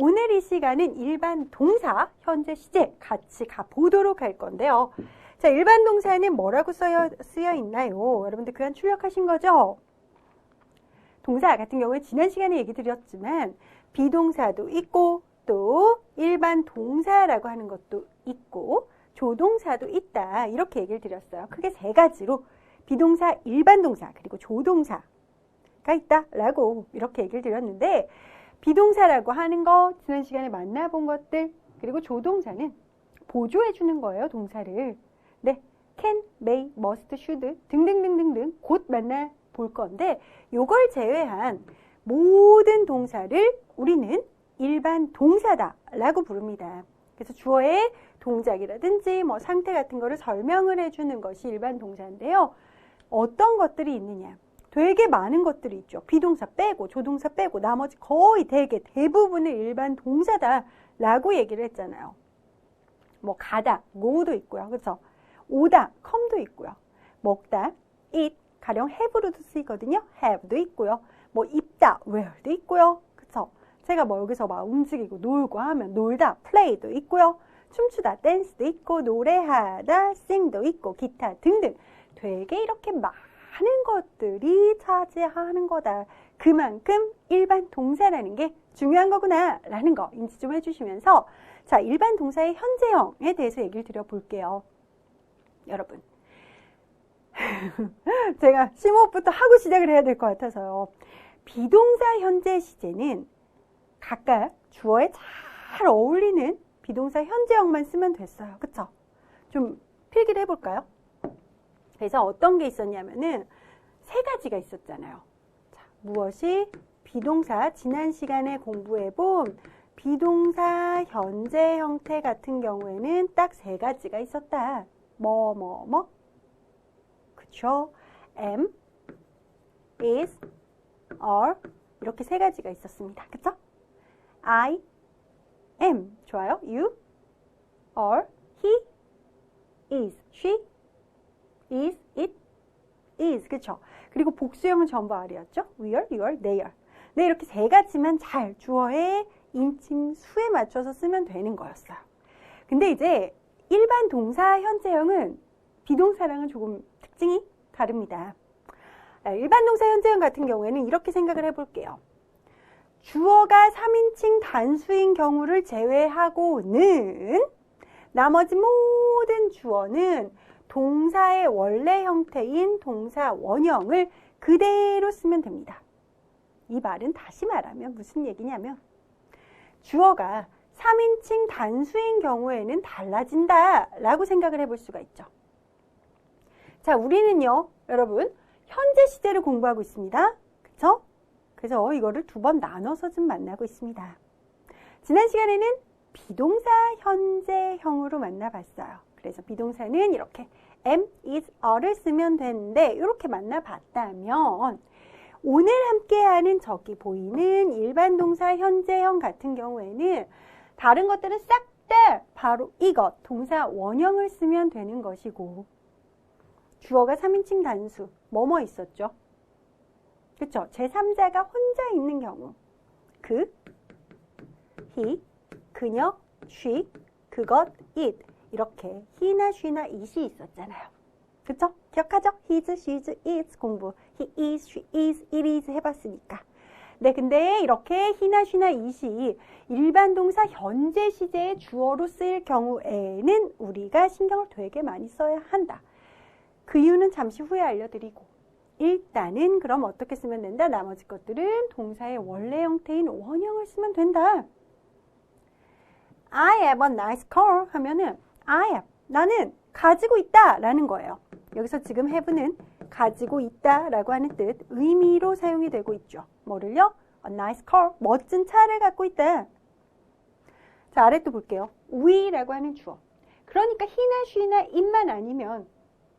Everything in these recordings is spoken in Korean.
오늘 이 시간은 일반 동사, 현재 시제 같이 가보도록 할 건데요. 자, 일반 동사는 뭐라고 쓰여 있나요? 여러분들 그간 출력하신 거죠? 동사 같은 경우에 지난 시간에 얘기 드렸지만 비동사도 있고 또 일반 동사라고 하는 것도 있고 조동사도 있다. 이렇게 얘기를 드렸어요. 크게 세 가지로 비동사, 일반 동사, 그리고 조동사가 있다라고 이렇게 얘기를 드렸는데 비동사라고 하는 거 지난 시간에 만나본 것들 그리고 조동사는 보조해 주는 거예요. 동사를. 네, can, may, must, should 등등등등등 곧 만나볼 건데 요걸 제외한 모든 동사를 우리는 일반 동사다라고 부릅니다. 그래서 주어의 동작이라든지 뭐 상태 같은 거를 설명을 해주는 것이 일반 동사인데요. 어떤 것들이 있느냐? 되게 많은 것들이 있죠. 비동사 빼고 조동사 빼고 나머지 거의 대부분을 일반 동사다라고 얘기를 했잖아요. 뭐 가다, go도 있고요. 그렇죠? 오다, come도 있고요. 먹다, eat, 가령 have로도 쓰이거든요. have도 있고요. 뭐 입다, wear도 있고요. 그렇죠? 제가 뭐 여기서 막 움직이고 놀고 하면 놀다, play도 있고요. 춤추다, dance도 있고 노래하다, sing도 있고 기타 등등 되게 이렇게 많은 것들이 차지하는 거다. 그만큼 일반 동사라는 게 중요한 거구나 라는 거 인지 좀 해주시면서 자, 일반 동사의 현재형에 대해서 얘기를 드려볼게요. 여러분 제가 심호흡부터 하고 시작을 해야 될 것 같아서요. 비동사 현재 시제는 각각 주어에 잘 어울리는 비동사 현재형만 쓰면 됐어요. 그쵸? 좀 필기를 해볼까요? 그래서 어떤 게 있었냐면은 세 가지가 있었잖아요. 자, 무엇이 비동사 지난 시간에 공부해본 비동사 현재 형태 같은 경우에는 딱 세 가지가 있었다. 뭐 그쵸? am, is, are 이렇게 세 가지가 있었습니다. 그쵸? I, am 좋아요. You, are, he, is, she, is, it, is 그쵸? 그리고 복수형은 전부 are였죠? we are, you are, they are. 네, 이렇게 세 가지만 잘 주어의 인칭 수에 맞춰서 쓰면 되는 거였어요. 근데 이제 일반 동사 현재형은 비동사랑은 조금 특징이 다릅니다. 일반 동사 현재형 같은 경우에는 이렇게 생각을 해볼게요. 주어가 3인칭 단수인 경우를 제외하고는 나머지 모든 주어는 동사의 원래 형태인 동사 원형을 그대로 쓰면 됩니다. 이 말은 다시 말하면 무슨 얘기냐면 주어가 3인칭 단수인 경우에는 달라진다 라고 생각을 해볼 수가 있죠. 자, 우리는요, 여러분, 현재 시제를 공부하고 있습니다. 그쵸? 그래서 이거를 두 번 나눠서 좀 만나고 있습니다. 지난 시간에는 비동사 현재형으로 만나봤어요. 그래서 비동사는 이렇게 am, is, are를 쓰면 되는데 이렇게 만나봤다면 오늘 함께하는 저기 보이는 일반 동사 현재형 같은 경우에는 다른 것들은 싹 다 바로 이것, 동사 원형을 쓰면 되는 것이고 주어가 3인칭 단수, 뭐뭐 있었죠? 그쵸? 제3자가 혼자 있는 경우 그, he, 그녀, she, 그것, it 이렇게 he나 she나 it이 있었잖아요. 그쵸? 기억하죠? his, she's, its 공부 he is, she is, it is 해봤으니까. 네, 근데 이렇게 he나 she나 it이 일반 동사 현재 시제의 주어로 쓰일 경우에는 우리가 신경을 되게 많이 써야 한다. 그 이유는 잠시 후에 알려드리고 일단은 그럼 어떻게 쓰면 된다? 나머지 것들은 동사의 원래 형태인 원형을 쓰면 된다. I have a nice car 하면은 I have, 나는 가지고 있다 라는 거예요. 여기서 지금 have는 가지고 있다 라고 하는 뜻, 의미로 사용이 되고 있죠. 뭐를요? A nice car, 멋진 차를 갖고 있다. 자, 아래 또 볼게요. we라고 하는 주어. 그러니까 he나 she나 it만 아니면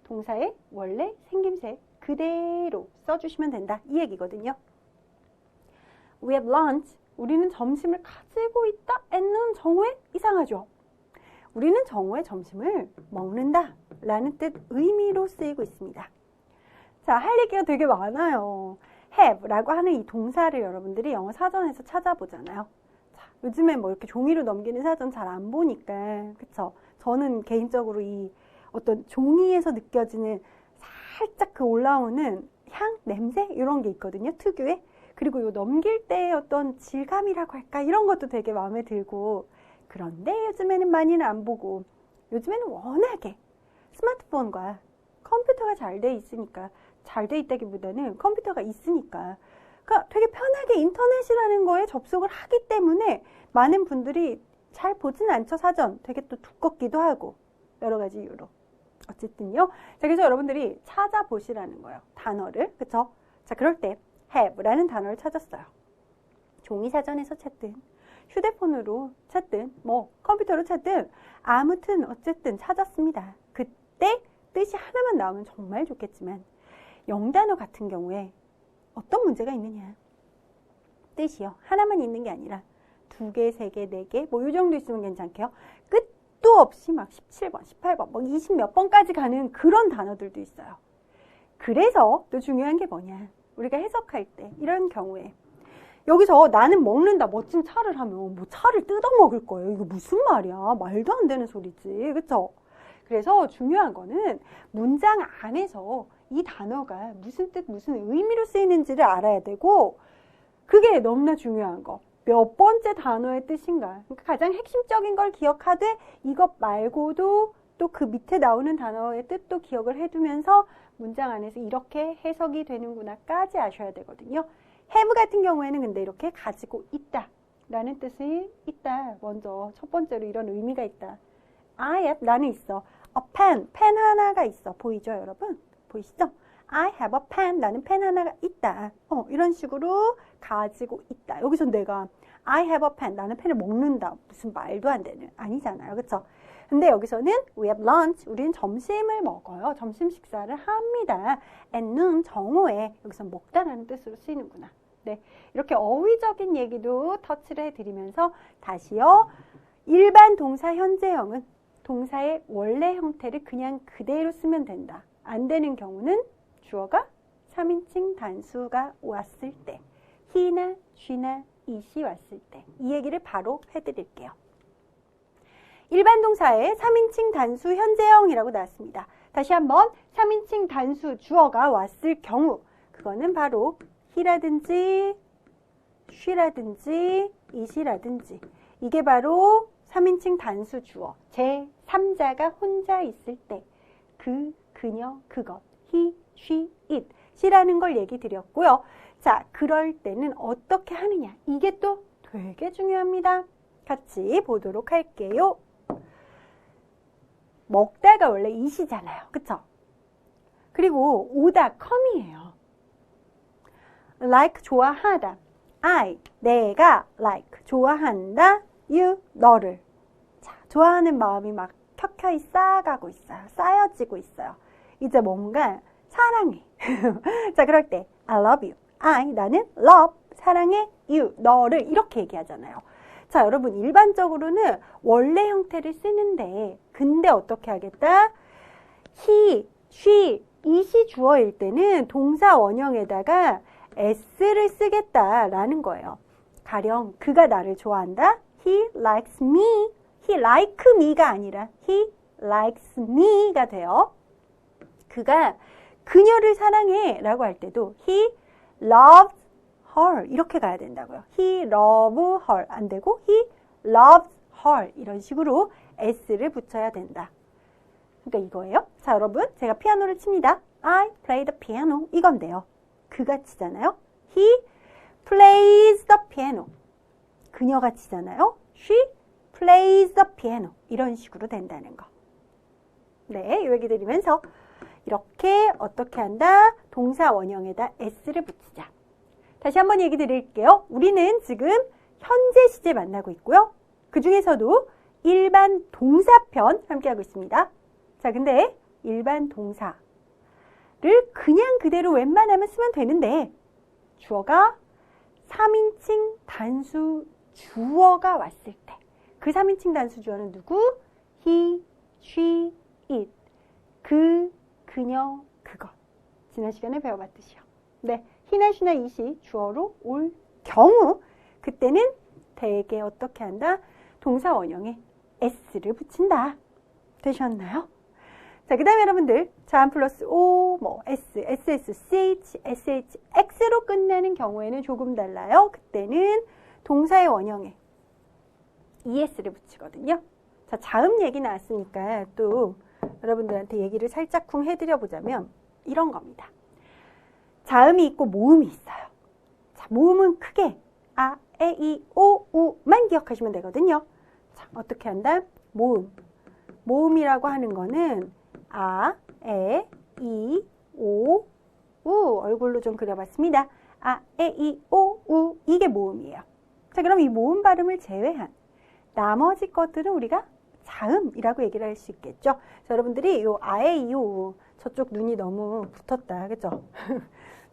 동사의 원래 생김새 그대로 써주시면 된다. 이 얘기거든요. We have lunch. 우리는 점심을 가지고 있다. and는 정오에 이상하죠. 우리는 정오에 점심을 먹는다 라는 뜻 의미로 쓰이고 있습니다. 자, 할 얘기가 되게 많아요. have 라고 하는 이 동사를 여러분들이 영어 사전에서 찾아보잖아요. 자, 요즘엔 뭐 이렇게 종이로 넘기는 사전 잘 안 보니까, 그쵸? 저는 개인적으로 이 어떤 종이에서 느껴지는 살짝 그 올라오는 향, 냄새 이런 게 있거든요. 특유의. 그리고 요 넘길 때의 어떤 질감이라고 할까 이런 것도 되게 마음에 들고. 그런데 요즘에는 많이는 안 보고, 요즘에는 워낙에 스마트폰과 컴퓨터가 잘 돼 있으니까, 잘 돼 있다기보다는 컴퓨터가 있으니까, 그러니까 되게 편하게 인터넷이라는 거에 접속을 하기 때문에 많은 분들이 잘 보진 않죠. 사전 되게 또 두껍기도 하고 여러 가지 이유로. 어쨌든요. 자, 그래서 여러분들이 찾아보시라는 거예요. 단어를. 그쵸? 자, 그럴 때 have라는 단어를 찾았어요. 종이 사전에서 찾든 휴대폰으로 찾든 뭐 컴퓨터로 찾든 아무튼 어쨌든 찾았습니다. 그때 뜻이 하나만 나오면 정말 좋겠지만 영단어 같은 경우에 어떤 문제가 있느냐. 뜻이요. 하나만 있는 게 아니라 2개, 3개, 4개 뭐 이 정도 있으면 괜찮게요. 끝도 없이 막 17번, 18번, 뭐 20 몇 번까지 가는 그런 단어들도 있어요. 그래서 또 중요한 게 뭐냐. 우리가 해석할 때 이런 경우에 여기서 나는 먹는다 멋진 차를 하면 뭐 차를 뜯어 먹을 거예요. 이거 무슨 말이야. 말도 안 되는 소리지. 그쵸? 그래서 중요한 거는 문장 안에서 이 단어가 무슨 뜻, 무슨 의미로 쓰이는지를 알아야 되고 그게 너무나 중요한 거. 몇 번째 단어의 뜻인가. 그러니까 가장 핵심적인 걸 기억하되 이것 말고도 또 그 밑에 나오는 단어의 뜻도 기억을 해두면서 문장 안에서 이렇게 해석이 되는구나까지 아셔야 되거든요. have 같은 경우에는 근데 이렇게 가지고 있다 라는 뜻이 있다. 먼저 첫 번째로 이런 의미가 있다. I have, 나는 있어. A pen, 펜 하나가 있어. 보이죠 여러분? 보이시죠? I have a pen, 나는 펜 하나가 있다. 이런 식으로 가지고 있다. 여기서 내가 I have a pen, 나는 펜을 먹는다. 무슨 말도 안 되는, 아니잖아요. 그쵸? 근데 여기서는 we have lunch, 우리는 점심을 먹어요. 점심 식사를 합니다. at noon, 정오에, 여기서 먹다라는 뜻으로 쓰이는구나. 네, 이렇게 어휘적인 얘기도 터치를 해드리면서 다시요. 일반 동사 현재형은 동사의 원래 형태를 그냥 그대로 쓰면 된다. 안 되는 경우는 주어가 3인칭 단수가 왔을 때, he나 she나 it이 왔을 때 이 얘기를 바로 해드릴게요. 일반 동사의 3인칭 단수 현재형이라고 나왔습니다. 다시 한번 3인칭 단수 주어가 왔을 경우 그거는 바로 he라든지 she라든지 it이라든지 이게 바로 3인칭 단수 주어 제3자가 혼자 있을 때 그, 그녀, 그것 he, she, it 시라는 걸 얘기 드렸고요. 자, 그럴 때는 어떻게 하느냐 이게 또 되게 중요합니다. 같이 보도록 할게요. 먹다가 원래 it이잖아요. 그쵸? 그리고 오다 come이에요. like 좋아하다. I 내가 like 좋아한다. you 너를. 자, 좋아하는 마음이 막 켜켜이 쌓아가고 있어요. 쌓여지고 있어요. 이제 뭔가 사랑해. 자, 그럴 때 I love you. I 나는 love 사랑해 you 너를 이렇게 얘기하잖아요. 자, 여러분 일반적으로는 원래 형태를 쓰는데 근데 어떻게 하겠다? he, she, it이 주어일 때는 동사 원형에다가 s를 쓰겠다라는 거예요. 가령 그가 나를 좋아한다. He likes me. He like me가 아니라 he likes me가 돼요. 그가 그녀를 사랑해 라고 할 때도 he loves her 이렇게 가야 된다고요. He loves her 안 되고 he loves her 이런 식으로 s를 붙여야 된다. 그러니까 이거예요. 자, 여러분 제가 피아노를 칩니다. I play the piano 이건데요. 그가 치잖아요. He plays the piano. 그녀가 치잖아요. She plays the piano. 이런 식으로 된다는 거. 네, 이 얘기 드리면서 이렇게 어떻게 한다? 동사 원형에다 s를 붙이자. 다시 한번 얘기 드릴게요. 우리는 지금 현재 시제 만나고 있고요. 그 중에서도 일반 동사편 함께하고 있습니다. 자, 근데 일반 동사를 그냥 그대로 웬만하면 쓰면 되는데 주어가 3인칭 단수 주어가 왔을 때 그 3인칭 단수 주어는 누구? he, she, it. 그, 그녀, 그것. 지난 시간에 배워봤듯이요. 네, he나 she나 it이 주어로 올 경우 그때는 대개 어떻게 한다? 동사 원형에 s를 붙인다. 되셨나요? 자, 그 다음에 여러분들 자음 플러스 o, s, ss, ch, sh, x로 끝나는 경우에는 조금 달라요. 그때는 동사의 원형에 es를 붙이거든요. 자, 자음 얘기 나왔으니까 또 여러분들한테 얘기를 살짝 쿵 해드려 보자면 이런 겁니다. 자음이 있고 모음이 있어요. 자, 모음은 크게 아, 에, 이, 오, 우만 기억하시면 되거든요. 자, 어떻게 한다? 모음. 모음이라고 하는 거는 아, 에, 이, 오, 우. 얼굴로 좀 그려봤습니다. 아, 에, 이, 오, 우. 이게 모음이에요. 자, 그럼 이 모음 발음을 제외한 나머지 것들은 우리가 자음이라고 얘기를 할 수 있겠죠. 자, 여러분들이 요 아에, 이, 오, 저쪽 눈이 너무 붙었다. 그죠?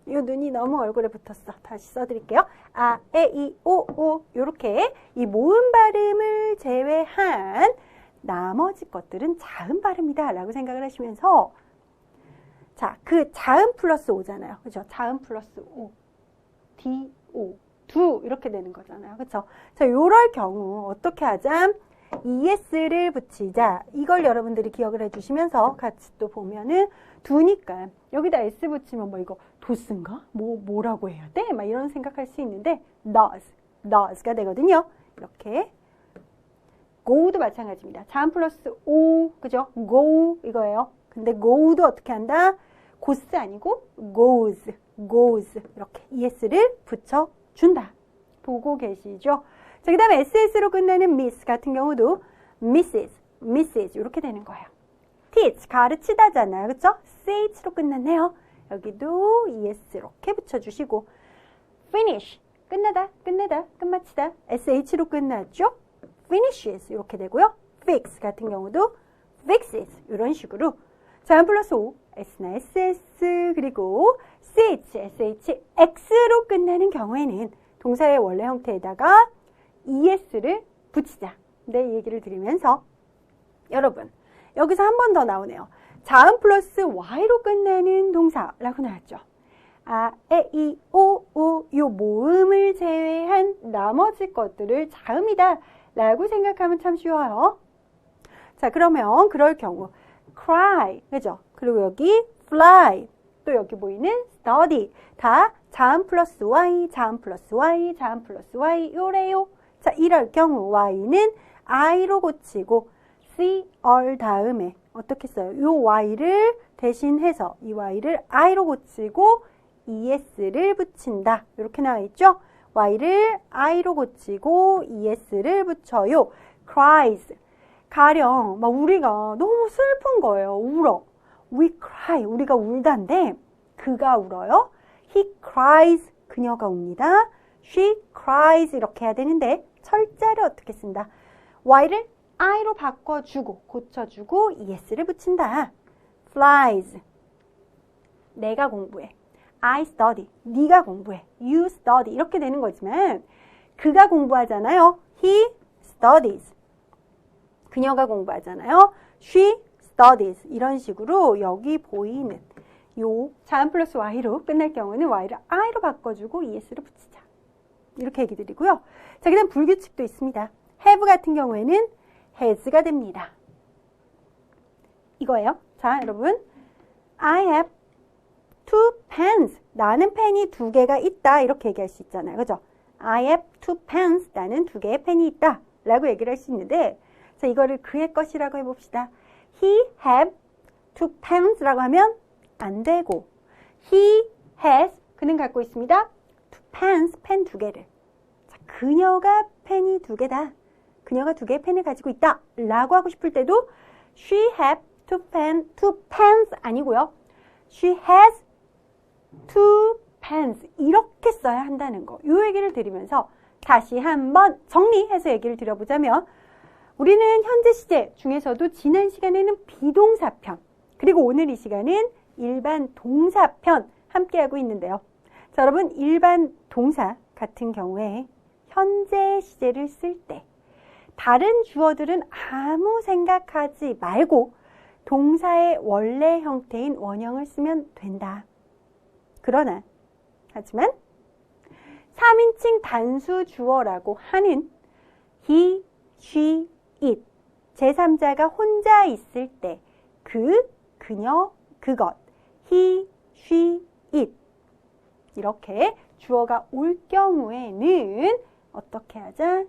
이 눈이 너무 얼굴에 붙었어. 다시 써드릴게요. 아, 에, 이, 오, 우. 요렇게 이 모음 발음을 제외한 나머지 것들은 자음 발음이다 라고 생각을 하시면서 자, 그 자음 플러스 오잖아요. 그죠? 자음 플러스 오. 디, 오. 두 이렇게 되는 거잖아요. 그렇죠? 자, 요럴 경우 어떻게 하자? es를 붙이자. 이걸 여러분들이 기억을 해주시면서 같이 또 보면은 두니까 여기다 s 붙이면 뭐 이거 도스인가? 뭐라고 해야 돼? 막 이런 생각할 수 있는데 does가 되거든요. 이렇게 go도 마찬가지입니다. 자음 플러스 o, 그죠? go 이거예요. 근데 go도 어떻게 한다? goes 아니고 goes 이렇게 es를 붙여준다. 보고 계시죠? 자, 그 다음에 ss로 끝나는 miss 같은 경우도 Mrs 이렇게 되는 거예요. teach 가르치다잖아요. 그쵸? ch로 끝났네요. 여기도 es 이렇게 붙여주시고 finish 끝나다 끝마치다 sh로 끝났죠? finishes 이렇게 되고요. fix 같은 경우도 fixes 이런 식으로 자음 플러스 o, s나 ss 그리고 ch, sh, x로 끝나는 경우에는 동사의 원래 형태에다가 es를 붙이자. 네, 얘기를 드리면서 여러분 여기서 한 번 더 나오네요. 자음 플러스 y로 끝나는 동사라고 나왔죠. 아, 에, 이, 오, 우 요 모음을 제외한 나머지 것들을 자음이다 라고 생각하면 참 쉬워요. 자, 그러면 그럴 경우 cry, 그죠? 그리고 여기 fly, 또 여기 보이는 study 다 자음 플러스 y, 자음 플러스 y, 자음 플러스 y 요래요. 자, 이럴 경우 y는 i로 고치고 cr 다음에 어떻게 써요? 요 y를 대신해서 이 y를 i로 고치고 es를 붙인다. 이렇게 나와 있죠? y를 i로 고치고 es를 붙여요. cries. 가령 막 우리가 너무 슬픈 거예요. 울어. we cry. 우리가 울다인데 그가 울어요. he cries. 그녀가 웁니다. she cries. 이렇게 해야 되는데 철자를 어떻게 쓴다? y를 i로 바꿔주고 고쳐주고 es를 붙인다. flies. 내가 공부해. I study. 네가 공부해. You study. 이렇게 되는 거지만 그가 공부하잖아요. He studies. 그녀가 공부하잖아요. She studies. 이런 식으로 여기 보이는 요 자음 플러스 y로 끝날 경우는 y를 i로 바꿔주고 es를 붙이자. 이렇게 얘기 드리고요. 자, 그 다음 불규칙도 있습니다. have 같은 경우에는 has가 됩니다. 이거예요. 자, 여러분. I have two pens. 나는 펜이 두 개가 있다. 이렇게 얘기할 수 있잖아요. 그죠? I have two pens. 나는 두 개의 펜이 있다. 라고 얘기를 할 수 있는데, 자, 이거를 그의 것이라고 해봅시다. He have two pens 라고 하면 안 되고, he has, 그는 갖고 있습니다. two pens, 펜 두 개를. 자, 그녀가 펜이 두 개다. 그녀가 두 개의 펜을 가지고 있다. 라고 하고 싶을 때도 she have two pens 아니고요. She has two pens 이렇게 써야 한다는 거. 이 얘기를 드리면서 다시 한번 정리해서 얘기를 드려보자면 우리는 현재 시제 중에서도 지난 시간에는 비동사편 그리고 오늘 이 시간은 일반 동사편 함께하고 있는데요. 자, 여러분 일반 동사 같은 경우에 현재 시제를 쓸 때 다른 주어들은 아무 생각하지 말고 동사의 원래 형태인 원형을 쓰면 된다. 그러나 하지만 3인칭 단수 주어라고 하는 he, she, it 제3자가 혼자 있을 때 그, 그녀, 그것 he, she, it 이렇게 주어가 올 경우에는 어떻게 하자?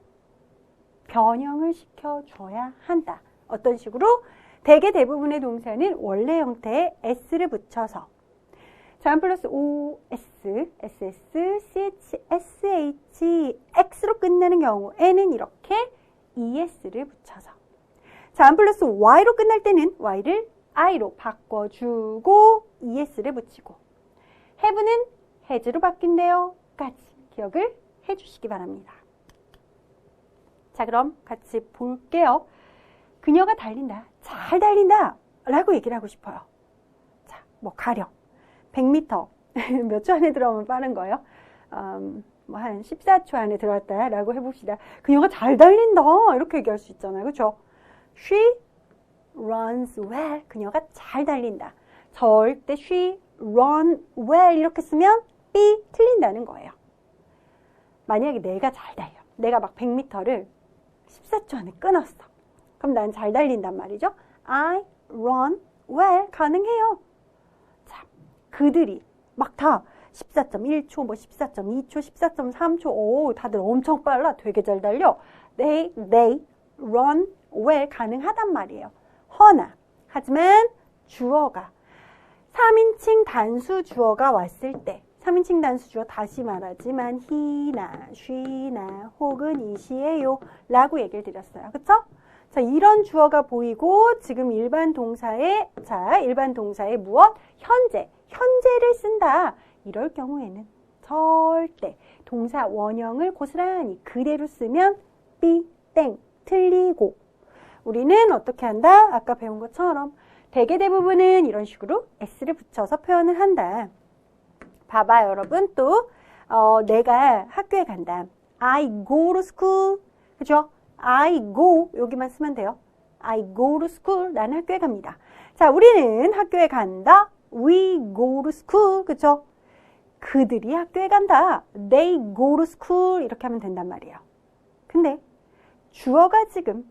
변형을 시켜줘야 한다. 어떤 식으로? 대개 대부분의 동사는 원래 형태의 s를 붙여서 자, 플러스 o, s, ss, ch, sh, x로 끝나는 경우에는 이렇게 es를 붙여서 자, 플러스 y로 끝날 때는 y를 i로 바꿔주고 es를 붙이고 have는 has로 바뀐대요. 까지 기억을 해주시기 바랍니다. 자, 그럼 같이 볼게요. 그녀가 달린다, 잘 달린다 라고 얘기를 하고 싶어요. 자, 뭐 가령 100m 몇 초 안에 들어오면 빠른 거예요? 뭐 한 14초 안에 들어왔다 라고 해봅시다. 그녀가 잘 달린다 이렇게 얘기할 수 있잖아요. 그렇죠? She runs well. 그녀가 잘 달린다. 절대 she run well 이렇게 쓰면 B 틀린다는 거예요. 만약에 내가 잘 달려. 내가 막 100m를 14초 안에 끊었어. 그럼 난 잘 달린단 말이죠. I run well 가능해요. 자, 그들이 막 다 14.1초, 뭐 14.2초, 14.3초, 오, 다들 엄청 빨라. 되게 잘 달려. They run well 가능하단 말이에요. 허나, 하지만 주어가 3인칭 단수 주어가 왔을 때 3인칭 단수 주어 다시 말하지만 he나 she나 혹은 it이에요 라고 얘기를 드렸어요. 그쵸? 자, 이런 주어가 보이고 지금 일반 동사에 무엇? 현재를 쓴다. 이럴 경우에는 절대 동사 원형을 고스란히 그대로 쓰면 B, 땡, 틀리고 우리는 어떻게 한다? 아까 배운 것처럼 대개 대부분은 이런 식으로 s를 붙여서 표현을 한다. 봐봐요, 여러분. 또 내가 학교에 간다. I go to school. 그죠? I go 여기만 쓰면 돼요. I go to school. 나는 학교에 갑니다. 자, 우리는 학교에 간다. We go to school. 그죠? 그들이 학교에 간다. They go to school. 이렇게 하면 된단 말이에요. 근데 주어가 지금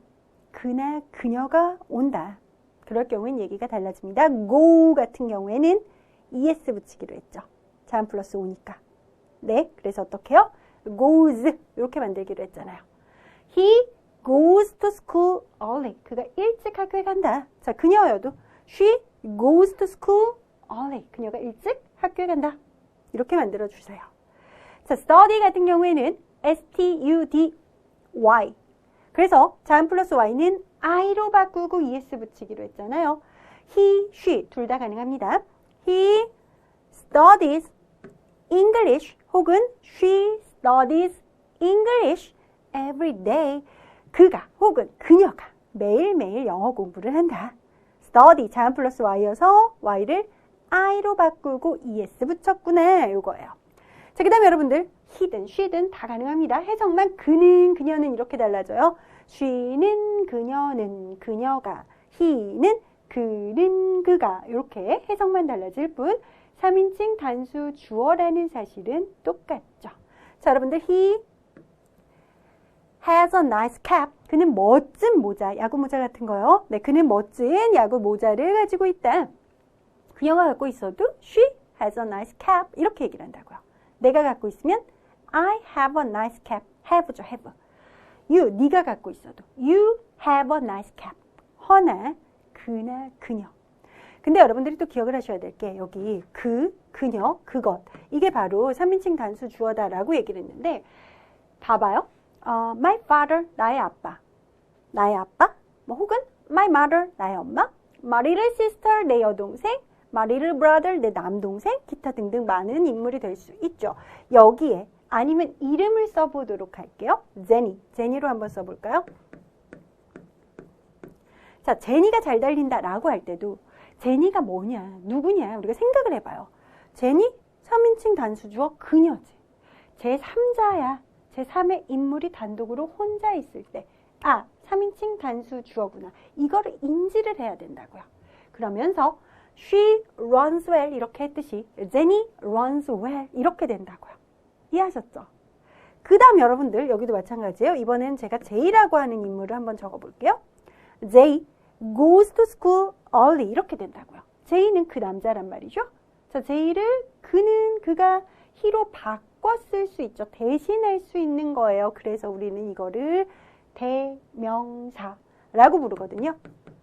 그나 그녀가 온다. 그럴 경우엔 얘기가 달라집니다. go 같은 경우에는 es 붙이기로 했죠. 자, 플러스 오니까. 네, 그래서 어떻게 해요? goes 이렇게 만들기로 했잖아요. He goes to school early. 그가 일찍 학교에 간다. 자, 그녀여도 she goes to school early. 그녀가 일찍 학교에 간다. 이렇게 만들어주세요. 자, study 같은 경우에는 study. 그래서 자, 플러스 y는 i로 바꾸고 es 붙이기로 했잖아요. He, she 둘 다 가능합니다. He studies English 혹은 she studies English every day. 그가 혹은 그녀가 매일매일 영어 공부를 한다. study 자, 플러스 y여서 y를 i로 바꾸고 es 붙였구나 이거예요. 자, 그 다음에 여러분들 he든 she든 다 가능합니다. 해석만 그는 그녀는 이렇게 달라져요. she는 그녀는 그녀가 he는 그는 그가 이렇게 해석만 달라질 뿐 3인칭 단수 주어라는 사실은 똑같죠. 자, 여러분들 he has a nice cap. 그는 멋진 모자, 야구 모자 같은 거요. 네, 그는 멋진 야구 모자를 가지고 있다. 그녀가 갖고 있어도 she has a nice cap 이렇게 얘기를 한다고요. 내가 갖고 있으면 I have a nice cap. have죠, have. you, 네가 갖고 있어도 you have a nice cap. 허나, 그나, 그녀. 근데 여러분들이 또 기억을 하셔야 될 게 여기 그, 그녀, 그것 이게 바로 3인칭 단수 주어다라고 얘기를 했는데 봐봐요. my father, 나의 아빠. 나의 아빠? 뭐 혹은 my mother, 나의 엄마. my little sister, 내 여동생. my little brother, 내 남동생. 기타 등등 많은 인물이 될 수 있죠. 여기에 아니면 이름을 써보도록 할게요. 제니로 한번 써볼까요? 자, 제니가 잘 달린다 라고 할 때도 제니가 뭐냐, 누구냐 우리가 생각을 해봐요. 제니 3인칭 단수주어 그녀지. 제3자야. 제3의 인물이 단독으로 혼자 있을 때 3인칭 단수주어구나. 이거를 인지를 해야 된다고요. 그러면서 she runs well 이렇게 했듯이 제니 runs well 이렇게 된다고요. 이해하셨죠? 그 다음 여러분들 여기도 마찬가지예요. 이번엔 제가 J라고 하는 인물을 한번 적어볼게요. Jay goes to school early 이렇게 된다고요. J는 그 남자란 말이죠. 자, J를 그가 he로 바꿔 쓸 수 있죠. 대신할 수 있는 거예요. 그래서 우리는 이거를 대명사라고 부르거든요.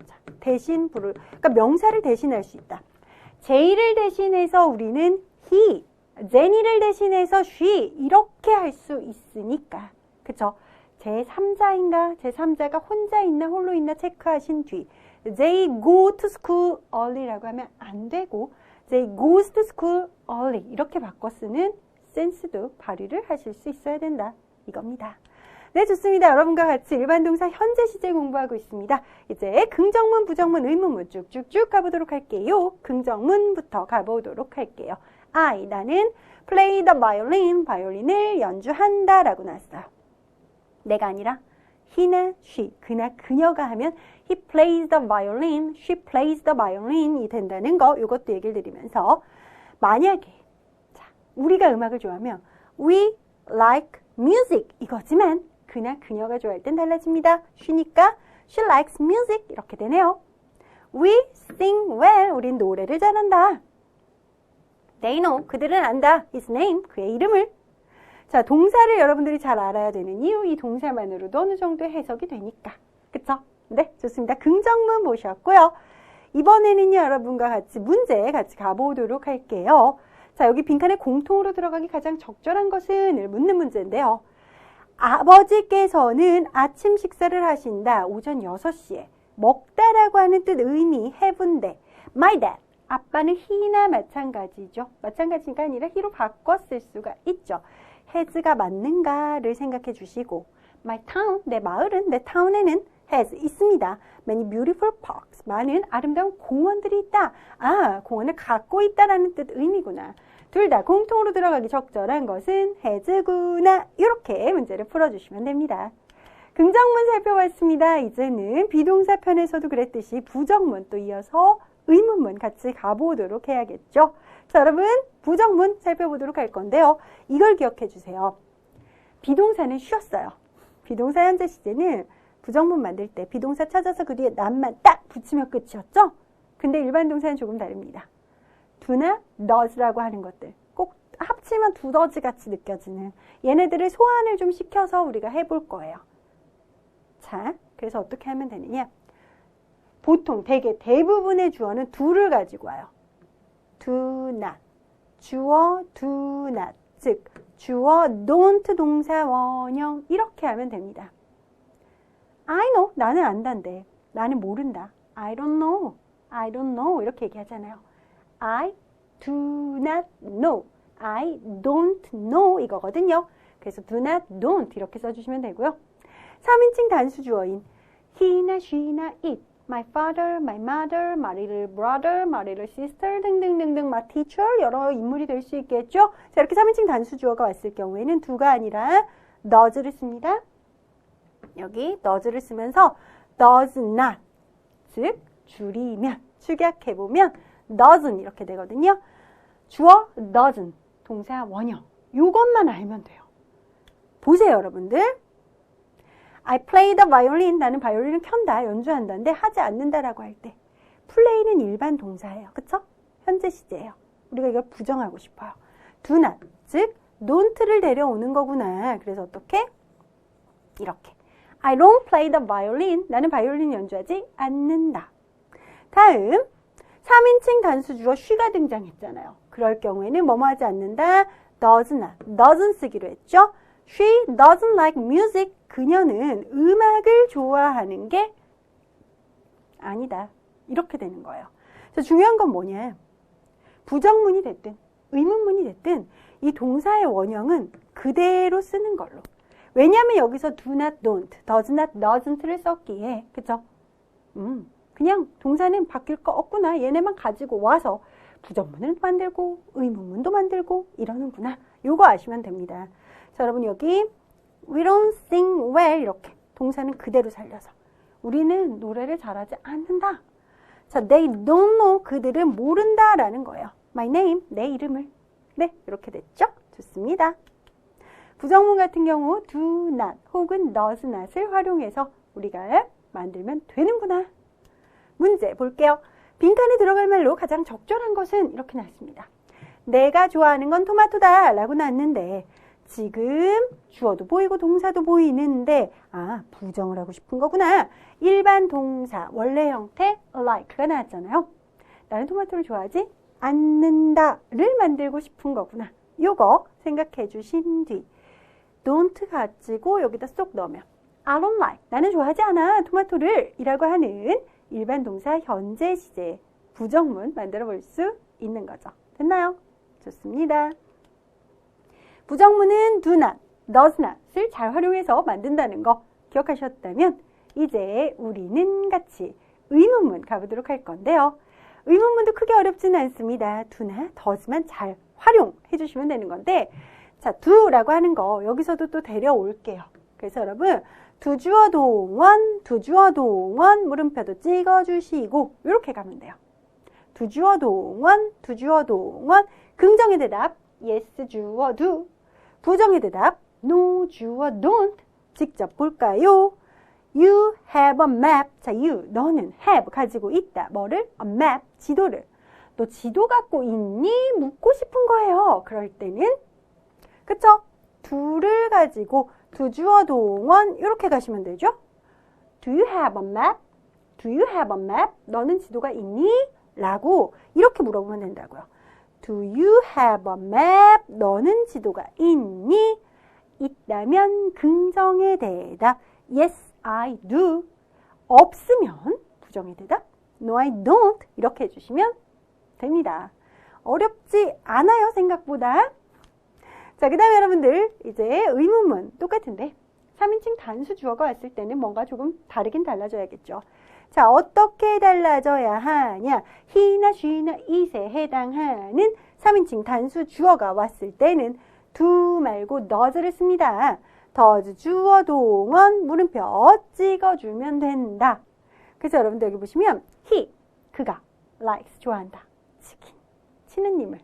자, 그러니까 명사를 대신할 수 있다. J를 대신해서 우리는 he, Jenny를 대신해서 she 이렇게 할 수 있으니까. 그쵸? 제3자인가? 제3자가 혼자 있나 홀로 있나 체크하신 뒤 They go to school early라고 하면 안 되고 They goes to school early 이렇게 바꿔 쓰는 센스도 발휘를 하실 수 있어야 된다. 이겁니다. 네, 좋습니다. 여러분과 같이 일반 동사 현재 시제 공부하고 있습니다. 이제 긍정문, 부정문, 의문문 쭉쭉쭉 가보도록 할게요. 긍정문부터 가보도록 할게요. 나는 play the violin, 바이올린을 연주한다 라고 나왔어요. 내가 아니라 he나 she, 그나 그녀가 하면 he plays the violin, she plays the violin이 된다는 거 이것도 얘기를 드리면서 만약에 자, 우리가 음악을 좋아하면 we like music 이거지만 그나 그녀가 좋아할 땐 달라집니다. she니까 she likes music 이렇게 되네요. we sing well, 우린 노래를 잘한다. They know, 그들은 안다. His name, 그의 이름을. 자, 동사를 여러분들이 잘 알아야 되는 이유, 이 동사만으로도 어느 정도 해석이 되니까. 그쵸? 네, 좋습니다. 긍정문 보셨고요. 이번에는요, 여러분과 같이 문제 같이 가보도록 할게요. 자, 여기 빈칸에 공통으로 들어가기 가장 적절한 것은 묻는 문제인데요. 아버지께서는 아침 식사를 하신다. 오전 6시에. 먹다라고 하는 뜻 의미 해본데 my dad. 아빠는 he나 마찬가지죠. 마찬가지가 아니라 he로 바꿔 쓸 수가 있죠. has가 맞는가를 생각해 주시고 my town, 내 마을은, 내 타운에는 has 있습니다. many beautiful parks, 많은 아름다운 공원들이 있다. 공원을 갖고 있다라는 뜻 의미구나. 둘 다 공통으로 들어가기 적절한 것은 has구나. 이렇게 문제를 풀어주시면 됩니다. 긍정문 살펴봤습니다. 이제는 비동사 편에서도 그랬듯이 부정문 또 이어서 의문문 같이 가보도록 해야겠죠. 자, 여러분 부정문 살펴보도록 할 건데요. 이걸 기억해 주세요. 비동사는 쉬었어요. 비동사 현재 시제는 부정문 만들 때 비동사 찾아서 그 뒤에 남만 딱 붙이면 끝이었죠. 근데 일반 동사는 조금 다릅니다. do나 does라고 하는 것들 꼭 합치면 두더지 같이 느껴지는 얘네들을 소환을 좀 시켜서 우리가 해볼 거예요. 자, 그래서 어떻게 하면 되느냐. 보통 대부분의 주어는 do를 가지고 와요. do not, 주어 do not, 즉 주어 don't 동사 원형 이렇게 하면 됩니다. I know, 나는 안단데. 나는 모른다. I don't know, I don't know 이렇게 얘기하잖아요. I do not know, I don't know 이거거든요. 그래서 do not, don't 이렇게 써주시면 되고요. 3인칭 단수 주어인 he나 she나 it, my father, my mother, my little brother, my little sister 등등등등 my teacher 여러 인물이 될 수 있겠죠. 자, 이렇게 3인칭 단수 주어가 왔을 경우에는 do가 아니라 does를 씁니다. 여기 does를 쓰면서 does not, 즉 줄이면 축약해보면 doesn't 이렇게 되거든요. 주어 doesn't, 동사 원형 이것만 알면 돼요. 보세요 여러분들. I play the violin, 나는 바이올린을 켠다, 연주한다인데 하지 않는다라고 할 때 play는 일반 동사예요. 그쵸? 현재 시제예요. 우리가 이걸 부정하고 싶어요. do not, 즉 don't를 데려오는 거구나. 그래서 어떻게? 이렇게 I don't play the violin, 나는 바이올린 연주하지 않는다. 다음 3인칭 단수 주어 she가 등장했잖아요. 그럴 경우에는 뭐뭐 하지 않는다? does not, doesn't 쓰기로 했죠. She doesn't like music. 그녀는 음악을 좋아하는 게 아니다. 이렇게 되는 거예요. 그래서 중요한 건 뭐냐? 부정문이 됐든 의문문이 됐든 이 동사의 원형은 그대로 쓰는 걸로. 왜냐하면 여기서 do not, don't, does not, doesn't를 썼기에 그쵸? 그냥 동사는 바뀔 거 없구나. 얘네만 가지고 와서 부정문을 만들고 의문문도 만들고 이러는구나. 요거 아시면 됩니다. 자, 여러분 여기 we don't sing well 이렇게 동사는 그대로 살려서 우리는 노래를 잘하지 않는다. 자, they don't know, 그들은 모른다라는 거예요. my name, 내 이름을. 네, 이렇게 됐죠? 좋습니다. 부정문 같은 경우 do not 혹은 does not을 활용해서 우리가 만들면 되는구나. 문제 볼게요. 빈칸에 들어갈 말로 가장 적절한 것은 이렇게 나왔습니다. 내가 좋아하는 건 토마토다 라고 나왔는데 지금 주어도 보이고 동사도 보이는데 부정을 하고 싶은 거구나. 일반 동사 원래 형태 like가 나왔잖아요. 나는 토마토를 좋아하지 않는다를 만들고 싶은 거구나. 요거 생각해 주신 뒤 don't 가지고 여기다 쏙 넣으면 I don't like, 나는 좋아하지 않아 토마토를 이라고 하는 일반 동사 현재 시제 부정문 만들어 볼 수 있는 거죠. 됐나요? 좋습니다. 부정문은 do not, does not을 잘 활용해서 만든다는 거 기억하셨다면 이제 우리는 같이 의문문 가보도록 할 건데요. 의문문도 크게 어렵지는 않습니다. do나 does만 잘 활용해 주시면 되는 건데 자, do라고 하는 거 여기서도 또 데려올게요. 그래서 여러분 두 주어 동원 물음표도 찍어주시고 이렇게 가면 돼요. 두 주어 동원 긍정의 대답 yes 주어 do 부정의 대답 no 주어 don't 직접 볼까요? You have a map. 자, you 너는 have 가지고 있다. 뭐를? a map 지도를. 너 지도 갖고 있니? 묻고 싶은 거예요. 그럴 때는 그쵸? do를 가지고 두 주어 동원 이렇게 가시면 되죠. Do you have a map? Do you have a map? 너는 지도가 있니? 라고 이렇게 물어보면 된다고요. Do you have a map? 너는 지도가 있니? 있다면 긍정의 대답 Yes, I do. 없으면 부정의 대답 No, I don't. 이렇게 해주시면 됩니다. 어렵지 않아요, 생각보다. 자, 그 다음에 여러분들 이제 의문문 똑같은데 3인칭 단수 주어가 왔을 때는 뭔가 조금 다르긴 달라져야겠죠. 자, 어떻게 달라져야 하냐? he나 she나 it에 해당하는 3인칭 단수 주어가 왔을 때는 do 말고 does를 씁니다. does 주어 동원 물음표 찍어주면 된다. 그래서 여러분들 여기 보시면 he, 그가 likes, 좋아한다. 치킨, 치느님을.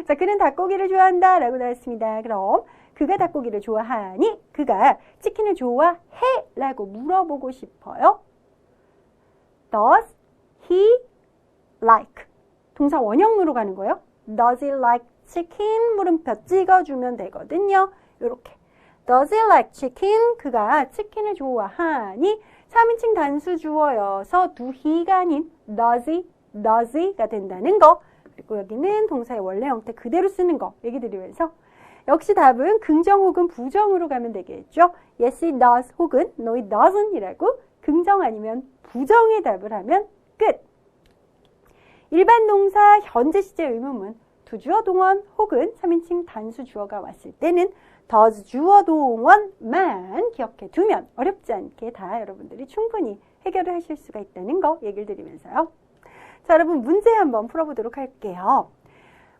자, 그는 닭고기를 좋아한다 라고 나왔습니다. 그럼 그가 닭고기를 좋아하니? 그가 치킨을 좋아해? 라고 물어보고 싶어요. Does he like? 동사 원형으로 가는 거예요. Does he like chicken? 물음표 찍어주면 되거든요. 이렇게. Does he like chicken? 그가 치킨을 좋아하니? 3인칭 단수 주어여서 do he가 아닌 does he가 된다는 거. 그리고 여기는 동사의 원래 형태 그대로 쓰는 거 얘기 드리면서 역시 답은 긍정 혹은 부정으로 가면 되겠죠. Yes, it does 혹은 No, it doesn't 이라고 긍정 아니면 부정의 답을 하면 끝. 일반 동사 현재 시제 의문문 두 주어 동원 혹은 3인칭 단수 주어가 왔을 때는 does 주어 동원만 기억해 두면 어렵지 않게 다 여러분들이 충분히 해결을 하실 수가 있다는 거 얘기를 드리면서요. 자, 여러분 문제 한번 풀어보도록 할게요.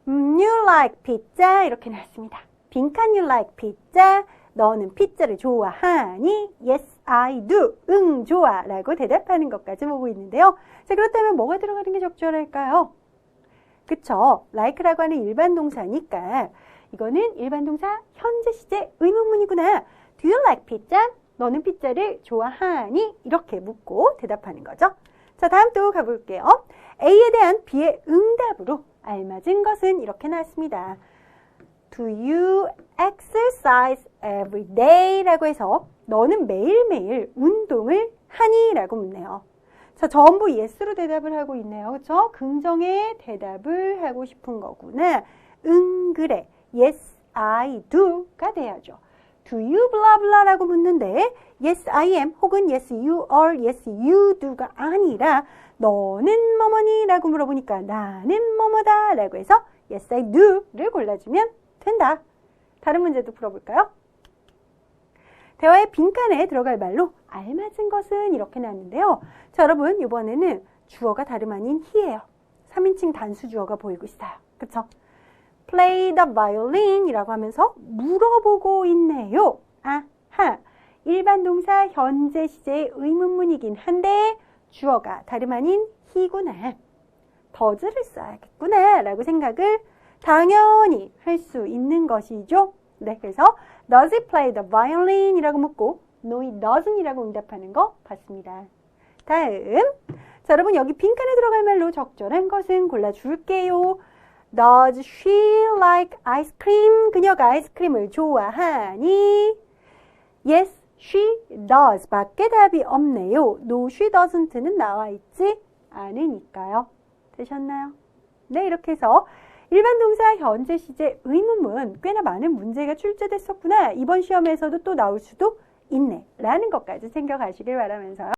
You like pizza 이렇게 나왔습니다. 빈칸 you like pizza 너는 피자를 좋아하니? Yes, I do. 응, 좋아. 라고 대답하는 것까지 보고 있는데요. 자, 그렇다면 뭐가 들어가는 게 적절할까요? 그쵸? like라고 하는 일반 동사니까 이거는 일반 동사 현재 시제 의문문이구나. Do you like pizza? 너는 피자를 좋아하니? 이렇게 묻고 대답하는 거죠. 자, 다음 또 가볼게요. A에 대한 B의 응답으로 알맞은 것은 이렇게 나왔습니다. Do you exercise every day? 라고 해서 너는 매일매일 운동을 하니? 라고 묻네요. 자, 전부 yes로 대답을 하고 있네요. 그렇죠? 긍정의 대답을 하고 싶은 거구나. 응, 그래. Yes, I do가 돼야죠. Do you blah blah 라고 묻는데 Yes, I am 혹은 Yes, you are, Yes, you do가 아니라 너는 뭐뭐니? 라고 물어보니까 나는 뭐뭐다 라고 해서 Yes, I do를 골라주면 된다. 다른 문제도 풀어볼까요? 대화의 빈칸에 들어갈 말로 알맞은 것은 이렇게 나왔는데요. 자, 여러분 이번에는 주어가 다름 아닌 he예요. 3인칭 단수 주어가 보이고 있어요. 그쵸? Play the violin 이라고 하면서 물어보고 있네요. 아하, 일반 동사 현재 시제의 의문문이긴 한데 주어가 다름 아닌 he구나. does를 써야겠구나 라고 생각을 당연히 할 수 있는 것이죠. 네, 그래서 does he play the violin? 이라고 묻고 no, he doesn't 이라고 응답하는 거 봤습니다. 다음, 자, 여러분 여기 빈칸에 들어갈 말로 적절한 것은 골라줄게요. Does she like ice cream? 그녀가 아이스크림을 좋아하니? Yes, she does. 밖에 답이 없네요. No, she doesn't는 나와 있지 않으니까요. 되셨나요? 네, 이렇게 해서 일반 동사 현재 시제 의문문 꽤나 많은 문제가 출제됐었구나. 이번 시험에서도 또 나올 수도 있네. 라는 것까지 챙겨가시길 바라면서요.